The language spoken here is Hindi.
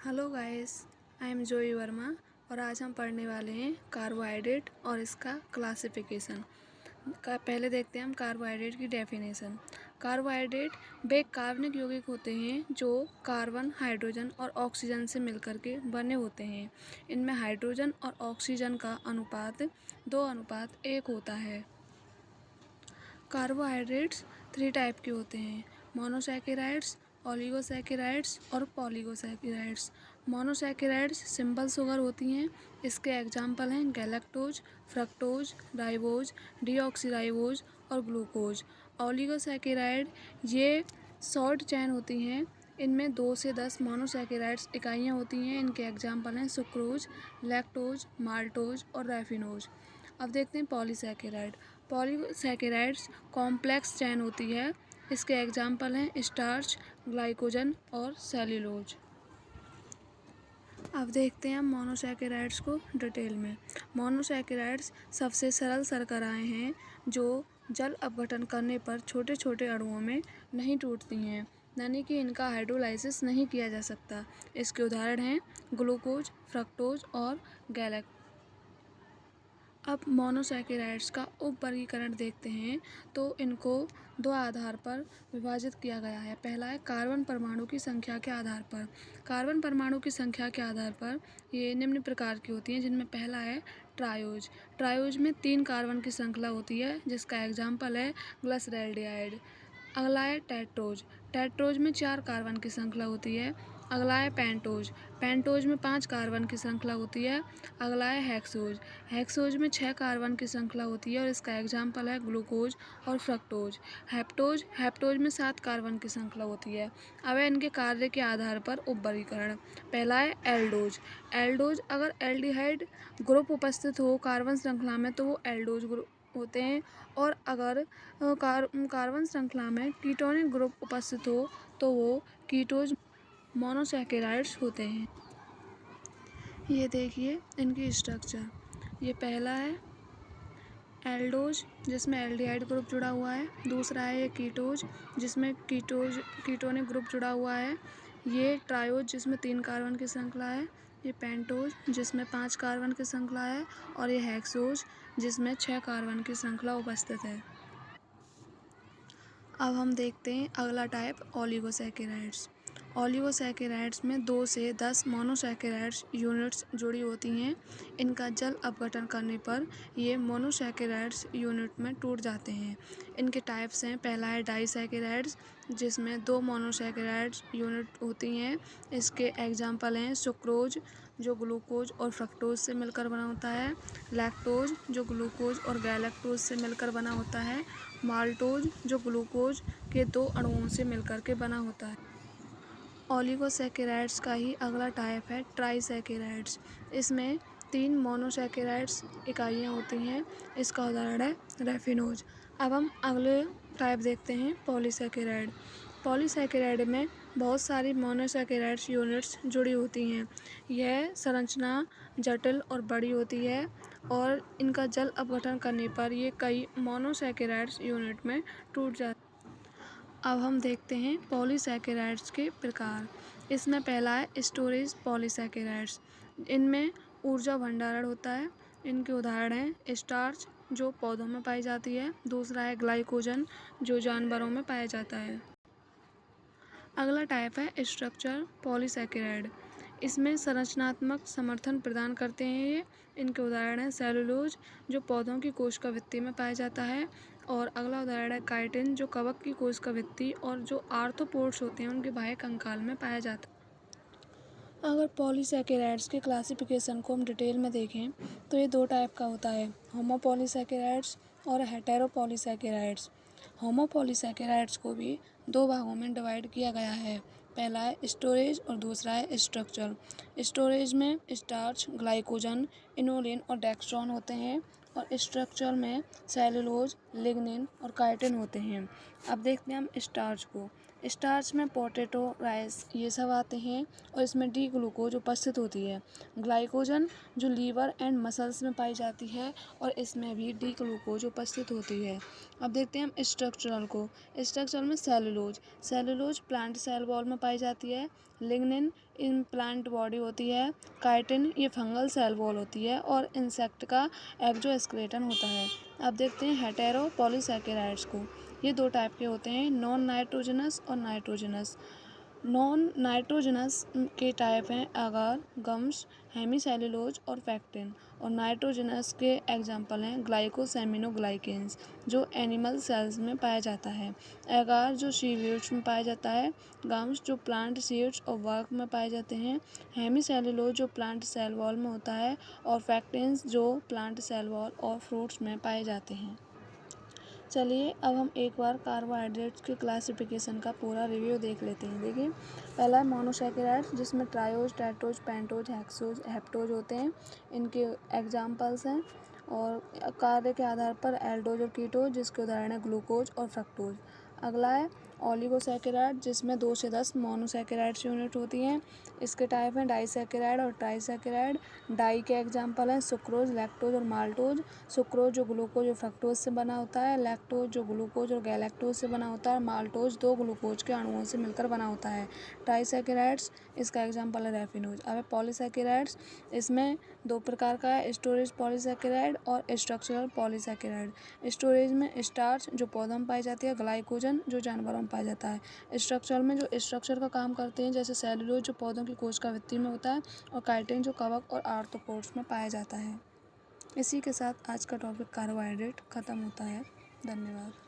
हेलो गाइस, आई एम जोई वर्मा और आज हम पढ़ने वाले हैं कार्बोहाइड्रेट और इसका क्लासिफिकेशन का। पहले देखते हैं हम कार्बोहाइड्रेट की डेफिनेशन। कार्बोहाइड्रेट वे कार्बनिक यौगिक होते हैं जो कार्बन, हाइड्रोजन और ऑक्सीजन से मिलकर के बने होते हैं। इनमें हाइड्रोजन और ऑक्सीजन का अनुपात 2:1 होता है। कार्बोहाइड्रेट्स 3 टाइप के होते हैं: मोनोसैकेराइड्स, ओलिगोसैकेराइड्स और पॉलीगोसैकेराइड्स। मोनोसैकेराइड्स सिंपल शुगर होती हैं। इसके एग्जाम्पल हैं गैलेक्टोज, फ्रक्टोज, राइबोज, डीऑक्सीराइबोज और ग्लूकोज। ओलिगोसैकेराइड ये शॉर्ट चेन होती हैं। इनमें 2 से 10 मोनोसैकेराइड्स इकाइयाँ होती हैं। इनके एग्जाम्पल हैं सुक्रोज, लैक्टोज, माल्टोज और रैफिनोज। अब देखते हैं पॉलीसैकेराइड। पॉलीसैकेराइड्स कॉम्प्लेक्स चेन होती है। इसके एग्जाम्पल हैं स्टार्च, ग्लाइकोजन और सेल्यूलोज। अब देखते हैं हम मोनोसैकेराइड्स को डिटेल में। मोनोसैकेराइड्स सबसे सरल शर्कराएं हैं जो जल अपघटन करने पर छोटे छोटे अणुओं में नहीं टूटती हैं, यानी कि इनका हाइड्रोलाइसिस नहीं किया जा सकता। इसके उदाहरण हैं ग्लूकोज, फ्रक्टोज और गैलेक्टोज। अब मोनोसैकेराइड्स का उप वर्गीकरण देखते हैं तो इनको 2 आधार पर विभाजित किया गया है। पहला है कार्बन परमाणु की संख्या के आधार पर। कार्बन परमाणु की संख्या के आधार पर ये निम्न प्रकार की होती हैं, जिनमें पहला है ट्रायोज। ट्रायोज में 3 कार्बन की श्रृंखला होती है, जिसका एग्जाम्पल है ग्लिसरैल्डिहाइड। अगला है टेट्रोज। टेट्रोज में 4 कार्बन की श्रृंखला होती है। अगला है पेंटोज। पेंटोज में 5 कार्बन की श्रृंखला होती है। अगला है हेक्सोज। हेक्सोज में 6 कार्बन की श्रृंखला होती है और इसका एग्जाम्पल है ग्लूकोज और फ्रक्टोज। हेप्टोज। हेप्टोज में 7 कार्बन की श्रृंखला होती है। अब है इनके कार्य के आधार पर उप वर्गीकरण। पहला है एल्डोज। एल्डोज अगर एल्डिहाइड ग्रुप उपस्थित हो कार्बन श्रृंखला में तो वो एल्डोज ग्रुप होते हैं, और अगर कार्बन श्रृंखला में कीटोनिक ग्रुप उपस्थित हो तो वो कीटोज मोनोसैकेराइड्स होते हैं। ये देखिए इनकी स्ट्रक्चर। ये पहला है एल्डोज जिसमें एल्डिहाइड ग्रुप जुड़ा हुआ है। दूसरा है ये कीटोज जिसमें कीटोनिक ग्रुप जुड़ा हुआ है। ये ट्रायोज जिसमें 3 कार्बन की श्रृंखला है। ये पेंटोज जिसमें 5 कार्बन की श्रृंखला है और ये हेक्सोज जिसमें 6 कार्बन की श्रृंखला उपस्थित है। अब हम देखते हैं अगला टाइप ओलिगोसैकेराइड्स। ओलिगोसैकेराइड्स में 2 से 10 मोनोसैकेराइड्स यूनिट्स जुड़ी होती हैं। इनका जल अपघटन करने पर ये मोनोसैकेराइड्स यूनिट में टूट जाते हैं। इनके टाइप्स हैं, पहला है डाइसैकेराइड्स जिसमें 2 मोनोसैकेराइड्स यूनिट होती हैं। इसके एग्जाम्पल हैं सुक्रोज जो ग्लूकोज और फ्रक्टोज से मिलकर बना होता है, लैक्टोज जो ग्लूकोज और गैलेक्टोज से मिलकर बना होता है, माल्टोज जो ग्लूकोज के 2 अणुओं से मिलकर के बना होता है। ओलिगोसैकेराइड्स का ही अगला टाइप है ट्राइसैकेराइड्स। इसमें 3 मोनोसैकेराइड्स इकाइयाँ होती हैं। इसका उदाहरण है रैफिनोज। अब हम अगले टाइप देखते हैं पॉलीसैकेराइड। पॉलीसैकेराइड में बहुत सारी मोनोसैकेराइड्स यूनिट्स जुड़ी होती हैं। यह संरचना जटिल और बड़ी होती है और इनका जल अपघटन करने पर ये कई मोनोसैकेराइड्स यूनिट में टूट जाते हैं। अब हम देखते हैं पॉलीसैकेराइड्स के प्रकार। इसमें पहला है स्टोरेज पॉलीसैकेराइड्स। इनमें ऊर्जा भंडारण होता है। इनके उदाहरण हैं स्टार्च जो पौधों में पाई जाती है। दूसरा है ग्लाइकोजन जो जानवरों में पाया जाता है। अगला टाइप है स्ट्रक्चर पॉलीसैकेराइड। इसमें संरचनात्मक समर्थन प्रदान करते हैं ये। इनके उदाहरण हैं सेलुलोज जो पौधों की कोशिकाभित्ति में पाया जाता है, और अगला उदाहरण है काइटिन जो कवक की कोशिकाभित्ति और जो आर्थ्रोपोड्स होते हैं उनके बाह्य कंकाल में पाया जाता है। अगर पॉलीसैकेराइड्स के क्लासिफिकेशन को हम डिटेल में देखें तो ये 2 टाइप का होता है, होमोपॉलीसैकेराइड्स और हेटेरोपॉलीसैकेराइड्स। होमोपॉलीसैकेराइड्स को भी 2 भागों में डिवाइड किया गया है। पहला है स्टोरेज और दूसरा है स्ट्रक्चर। स्टोरेज में स्टार्च, ग्लाइकोजन, इनोलिन और डेक्स्ट्रॉन होते हैं, और स्ट्रक्चर में सेलुलोज, लिग्निन और काइटिन होते हैं। अब देखते हैं हम स्टार्च को। स्टार्च में पोटैटो, राइस ये सब आते हैं और इसमें डी ग्लूकोज उपस्थित होती है। ग्लाइकोजन जो लीवर एंड मसल्स में पाई जाती है और इसमें भी डी ग्लूकोज उपस्थित होती है। अब देखते हैं हम स्ट्रक्चरल को। स्ट्रक्चरल में सेलुलोज प्लांट सेल वॉल में पाई जाती है। लिग्निन इन प्लांट बॉडी होती है। काइटिन ये फंगल सेल वॉल होती है और इंसेक्ट का एक्सोस्केलेटन होता है। अब देखते हैं हेटेरो पॉलीसैकेराइड्स को। ये दो टाइप के होते हैं, नॉन नाइट्रोजनस और नाइट्रोजनस। नॉन नाइट्रोजनस के टाइप हैं अगार, गम्स, हेमीसेलुलोज और पैक्टिन। और नाइट्रोजनस के एग्जाम्पल हैं ग्लाइकोसेमिनोग्लाइकेन्स जो एनिमल सेल्स में पाया जाता है। एगार जो सीवीड्स में पाया जाता है। गम्स जो प्लांट सीड्स और वर्क में पाए जाते हैं। हेमीसेलुलोज जो प्लांट सेल वॉल में होता है और पैक्टिन्स जो प्लांट सेल वॉल और फ्रूट्स में पाए जाते हैं। चलिए अब हम एक बार कार्बोहाइड्रेट्स के क्लासिफिकेशन का पूरा रिव्यू देख लेते हैं। देखिए पहला है मोनोसैकेराइड्स जिसमें triose, tetrose, pentose, hexose, heptose होते हैं। इनके एग्जाम्पल्स हैं और कार्य के आधार पर एल्डोज और कीटोज जिसके उदाहरण है ग्लूकोज और फ्रक्टोज। अगला है ओलिगोसैकेराइड जिसमें 2 से 10 मोनोसैकेराइड्स यूनिट होती हैं। इसके टाइप हैं डाइसैकेराइड और ट्राइसैकेराइड। डाई के एग्जाम्पल हैं सुक्रोज, लैक्टोज और माल्टोज। सुक्रोज जो ग्लूकोज और फ्रक्टोज से बना होता है। लैक्टोज जो ग्लूकोज और गैलेक्टोज से बना होता है। माल्टोज 2 ग्लूकोज के अणुओं से मिलकर बना होता है। ट्राइसैकेराइड्स इसका एग्जाम्पल है रैफिनोज। अब पॉलीसैकेराइड्स इसमें 2 प्रकार का है, स्टोरेज पॉलीसैकेराइड और स्ट्रक्चरल पॉलीसैकेराइड। स्टोरेज में स्टार्च जो पौधों में पाई जाती है, ग्लाइकोजन जो जानवरों में पाया जाता है। स्ट्रक्चर में जो स्ट्रक्चर का काम करते हैं जैसे सेलुलोज जो पौधों की कोशिका भित्ति में होता है और काइटिन जो कवक और आर्थ्रोपोड्स में पाया जाता है। इसी के साथ आज का टॉपिक कार्बोहाइड्रेट ख़त्म होता है। धन्यवाद।